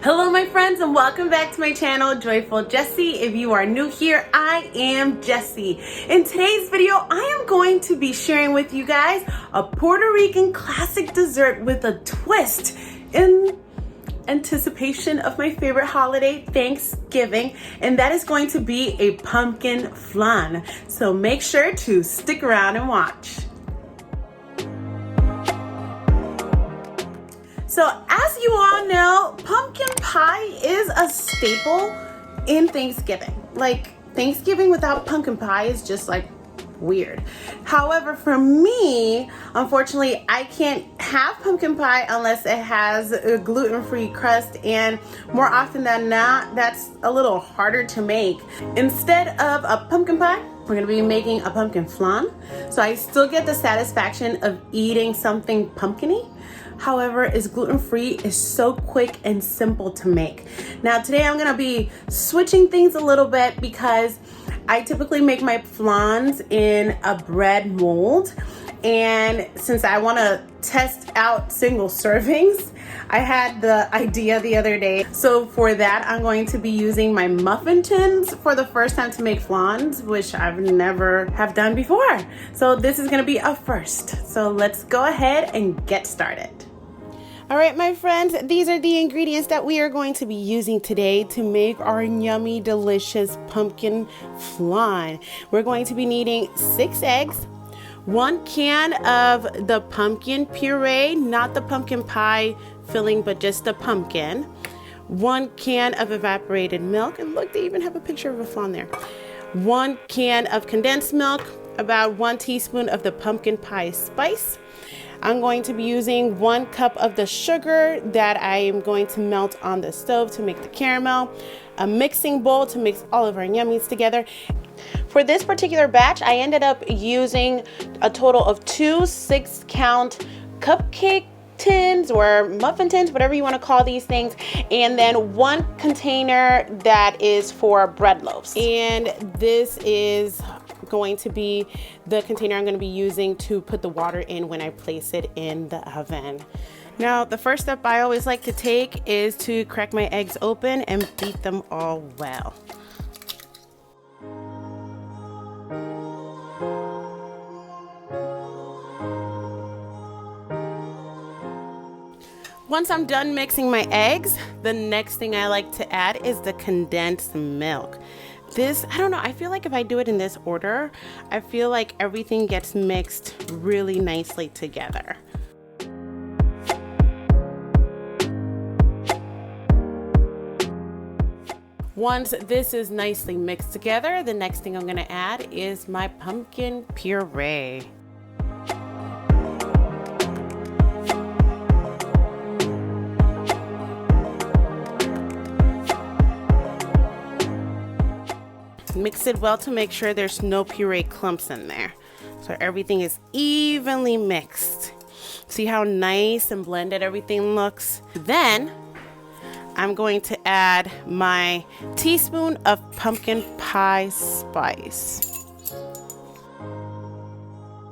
Hello my friends and welcome back to my channel, Joyful Jessie. If you are new here, I am Jessie. In today's video, I am going to be sharing with you guys a Puerto Rican classic dessert with a twist in anticipation of my favorite holiday, Thanksgiving, and that is going to be a pumpkin flan. So make sure to stick around and watch. So as you all know, pumpkin pie is a staple in Thanksgiving. Like, Thanksgiving without pumpkin pie is just like weird. However, for me, unfortunately, I can't have pumpkin pie unless it has a gluten-free crust, and more often than not, that's a little harder to make. Instead of a pumpkin pie, we're gonna be making a pumpkin flan. So I still get the satisfaction of eating something pumpkin-y. However, it's gluten-free, it's so quick and simple to make. Now today I'm gonna be switching things a little bit because I typically make my flans in a bread mold. And since I wanna test out single servings, I had the idea the other day. So for that, I'm going to be using my muffin tins for the first time to make flans, which I've never have done before. So this is gonna be a first. So let's go ahead and get started. All right, my friends, these are the ingredients that we are going to be using today to make our yummy, delicious pumpkin flan. We're going to be needing 6 eggs, 1 can of the pumpkin puree, not the pumpkin pie filling, but just the pumpkin, 1 can of evaporated milk, and look, they even have a picture of a flan there, 1 can of condensed milk, about 1 teaspoon of the pumpkin pie spice. I'm going to be using 1 cup of the sugar that I am going to melt on the stove to make the caramel, a mixing bowl to mix all of our yummies together. For this particular batch, I ended up using a total of 2 6-count cupcake tins or muffin tins, whatever you want to call these things, and then 1 container that is for bread loaves. And this is going to be the container I'm going to be using to put the water in when I place it in the oven. Now, the first step I always like to take is to crack my eggs open and beat them all well. Once I'm done mixing my eggs, the next thing I like to add is the condensed milk. This, I don't know, I feel like if I do it in this order, I feel like everything gets mixed really nicely together. Once this is nicely mixed together, the next thing I'm going to add is my pumpkin puree. Mix it well to make sure there's no puree clumps in there. So everything is evenly mixed. See how nice and blended everything looks? Then I'm going to add my teaspoon of pumpkin pie spice.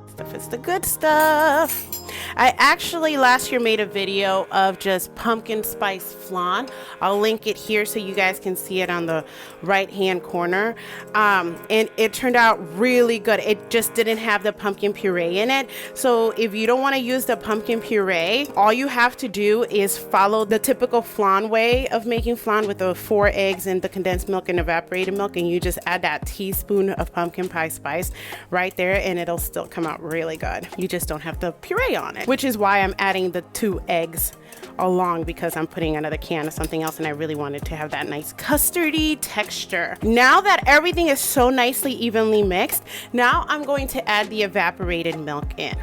Stuff is the good stuff. I actually last year made a video of just pumpkin spice flan. I'll link it here so you guys can see it on the right hand corner. And it turned out really good. It just didn't have the pumpkin puree in it. So if you don't want to use the pumpkin puree, all you have to do is follow the typical flan way of making flan with the 4 eggs and the condensed milk and evaporated milk, and you just add that teaspoon of pumpkin pie spice right there, and it'll still come out really good. You just don't have the puree on it, which is why I'm adding the 2 eggs along, because I'm putting another can of something else and I really wanted to have that nice custardy texture. Now that everything is so nicely evenly mixed, now I'm going to add the evaporated milk in.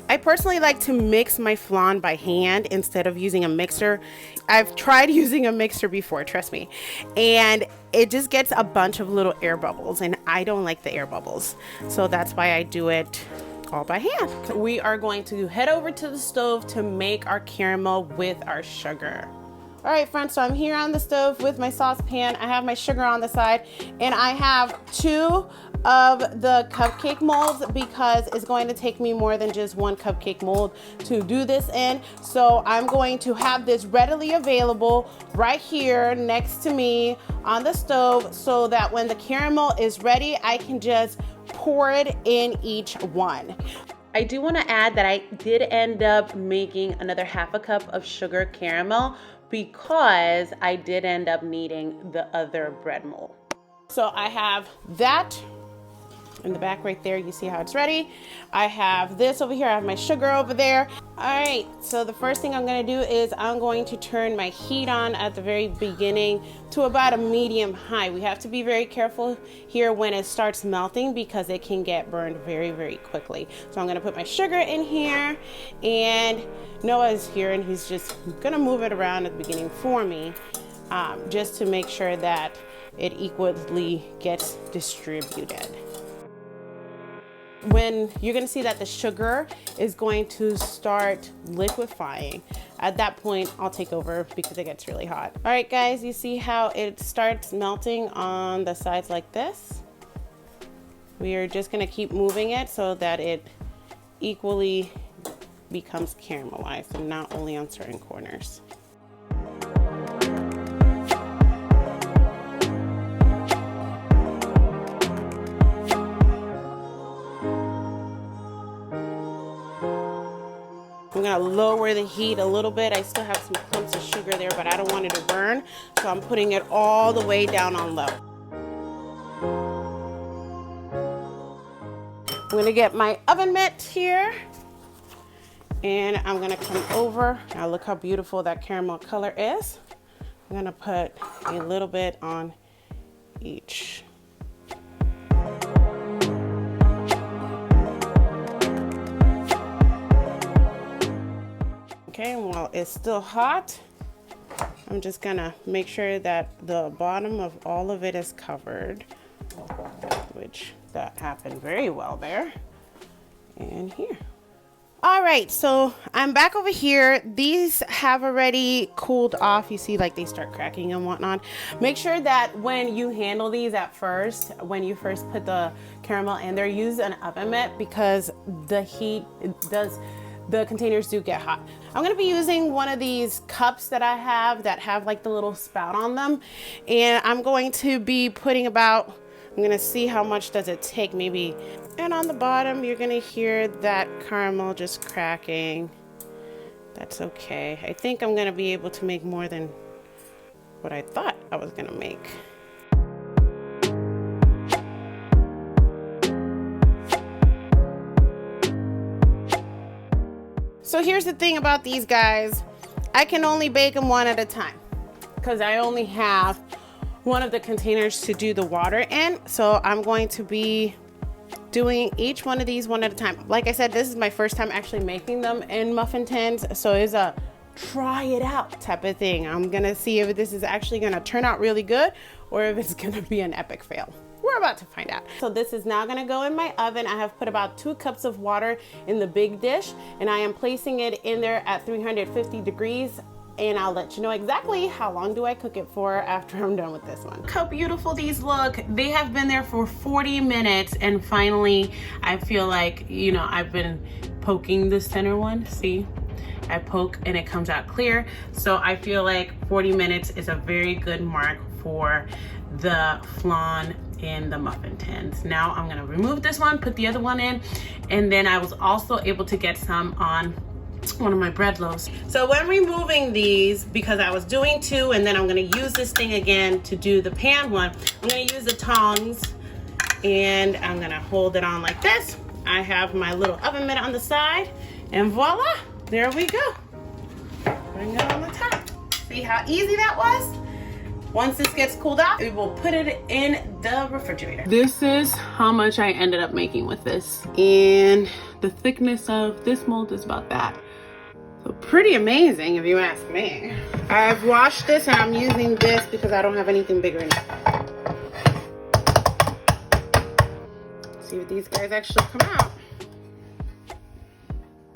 I personally like to mix my flan by hand instead of using a mixer. I've tried using a mixer before, trust me, and it just gets a bunch of little air bubbles, and I don't like the air bubbles. So that's why I do it all by hand. We are going to head over to the stove to make our caramel with our sugar. All right, friends, so I'm here on the stove with my saucepan. I have my sugar on the side, and I have 2 of the cupcake molds because it's going to take me more than just 1 cupcake mold to do this in. So I'm going to have this readily available right here next to me on the stove so that when the caramel is ready, I can just pour it in each one. I do want to add that I did end up making another half a cup of sugar caramel because I did end up needing the other bread mold. So I have that in the back right there. You see how it's ready. I have this over here. I have my sugar over there. All right, so the first thing I'm going to do is I'm going to turn my heat on at the very beginning to about a medium high. We have to be very careful here when it starts melting because it can get burned very, very quickly. So I'm going to put my sugar in here, and Noah's here and he's just going to move it around at the beginning for me just to make sure that it equally gets distributed. When you're going to see that the sugar is going to start liquefying, at that point I'll take over because it gets really hot. All right, guys, you see how it starts melting on the sides like this? We are just going to keep moving it so that it equally becomes caramelized and not only on certain corners. I'm gonna lower the heat a little bit. I still have some clumps of sugar there, but I don't want it to burn. So I'm putting it all the way down on low. I'm gonna get my oven mitt here and I'm gonna come over. Now look how beautiful that caramel color is. I'm gonna put a little bit on each. Okay, and while it's still hot, I'm just gonna make sure that the bottom of all of it is covered, which that happened very well there, and here. All right, so I'm back over here. These have already cooled off. You see, like they start cracking and whatnot. Make sure that when you handle these at first, when you first put the caramel in there, use an oven mitt because the heat the containers do get hot. I'm gonna be using one of these cups that I have that have like the little spout on them. And I'm going to be putting about, I'm gonna see how much does it take maybe. And on the bottom, you're gonna hear that caramel just cracking. That's okay. I think I'm gonna be able to make more than what I thought I was gonna make. So here's the thing about these guys. I can only bake them one at a time because I only have one of the containers to do the water in. So I'm going to be doing each one of these one at a time. Like I said, this is my first time actually making them in muffin tins. So it's a try it out type of thing. I'm gonna see if this is actually gonna turn out really good or if it's gonna be an epic fail. We're about to find out. So this is now gonna go in my oven. I have put about 2 cups of water in the big dish and I am placing it in there at 350 degrees and I'll let you know exactly how long do I cook it for after I'm done with this one. Look how beautiful these look. They have been there for 40 minutes and finally I feel like, you know, I've been poking the center one, see? I poke and it comes out clear. So I feel like 40 minutes is a very good mark for the flan in the muffin tins. Now I'm gonna remove this one, put the other one in, and then I was also able to get some on one of my bread loaves. So when removing these, because I was doing 2 and then I'm gonna use this thing again to do the pan one, I'm gonna use the tongs and I'm gonna hold it on like this. I have my little oven mitt on the side and voila, there we go. Bring it on the top. See how easy that was? Once this gets cooled off, we will put it in the refrigerator. This is how much I ended up making with this. And the thickness of this mold is about that. So pretty amazing if you ask me. I've washed this and I'm using this because I don't have anything bigger in it. See if these guys actually come out.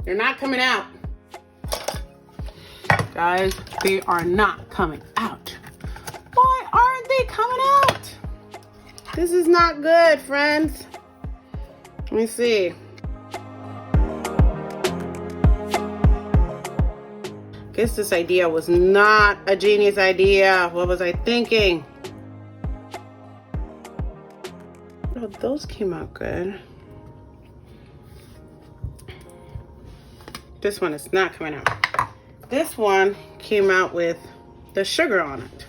They're not coming out. Guys, they are not coming out. Why aren't they coming out? This is not good, friends. Let me see. Guess this idea was not a genius idea. What was I thinking? Oh, those came out good. This one is not coming out. This one came out with the sugar on it.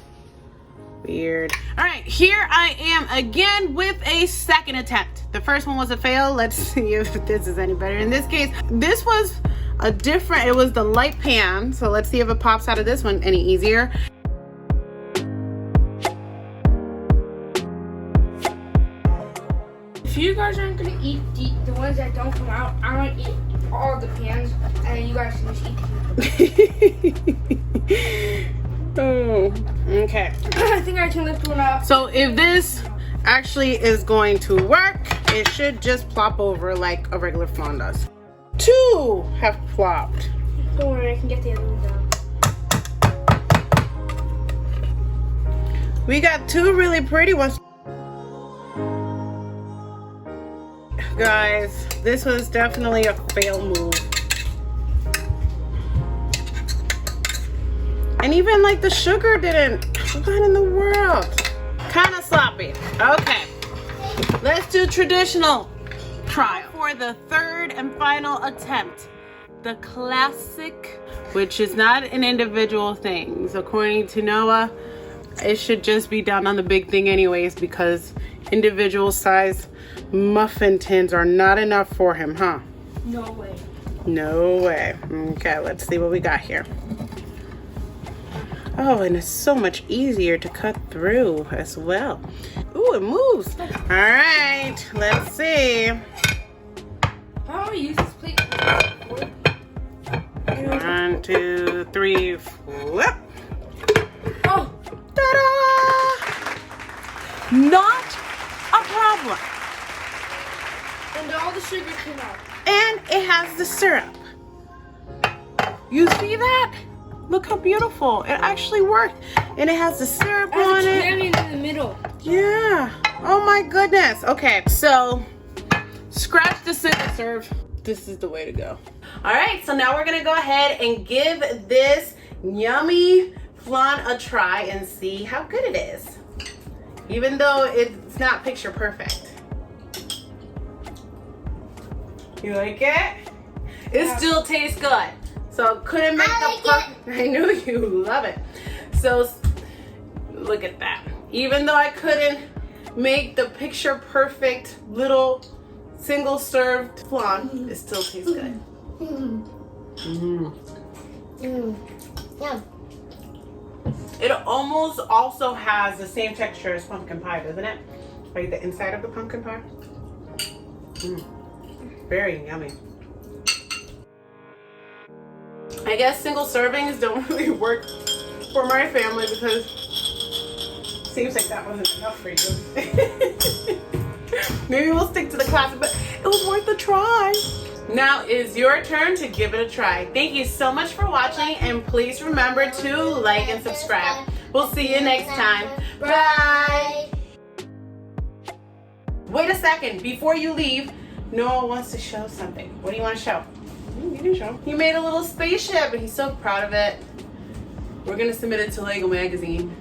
Weird. All right, here I am again with a second attempt. The first one was a fail. Let's see if this is any better. In this case, this was a different, it was the light pan. So let's see if it pops out of this one any easier. If you guys aren't gonna eat the ones that don't come out, I'm gonna eat all the pans, and you guys can just eat Oh, okay. I think I can lift one up. So if this actually is going to work, it should just plop over like a regular flan does. 2 have plopped. Don't worry, I can get the other ones out. We got 2 really pretty ones. Guys, this was definitely a fail move. And even like the sugar didn't. What in the world? Kind of sloppy. Okay, let's do traditional trial for the third and final attempt. The classic, which is not an individual thing. So according to Noah, it should just be done on the big thing anyways, because individual size muffin tins are not enough for him, huh? No way. No way. Okay, let's see what we got here. Oh, and it's so much easier to cut through as well. Ooh, it moves. All right, let's see. How do I use this plate? 1, 2, 3, flip. Oh, Ta-da! Not a problem. and all the sugar came out. And it has the syrup. You see that? Look how beautiful. It actually worked. And it has the syrup on it. Candy in the middle. Yeah. Oh my goodness. Okay, so scratch the single serve. This is the way to go. All right, so now we're gonna go ahead and give this yummy flan a try and see how good it is. Even though it's not picture perfect. You like it? It still tastes good. So couldn't make I knew you love it. So look at that. Even though I couldn't make the picture perfect little single served flan, it still tastes good. Yum. It almost also has the same texture as pumpkin pie, doesn't it? Like the inside of the pumpkin pie. Very yummy. I guess single servings don't really work for my family because it seems like that wasn't enough for you. Maybe we'll stick to the classic, but it was worth a try. Now is your turn to give it a try. Thank you so much for watching, and please remember to like and subscribe. We'll see you next time. Bye. Wait a second, before you leave, Noah wants to show something. What do you want to show? You can show. He made a little spaceship and he's so proud of it. We're gonna submit it to Lego Magazine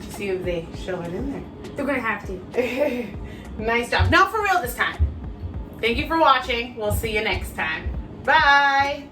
to see if they show it in there. They're gonna have to. Nice job. Not for real this time. Thank you for watching. We'll see you next time. Bye.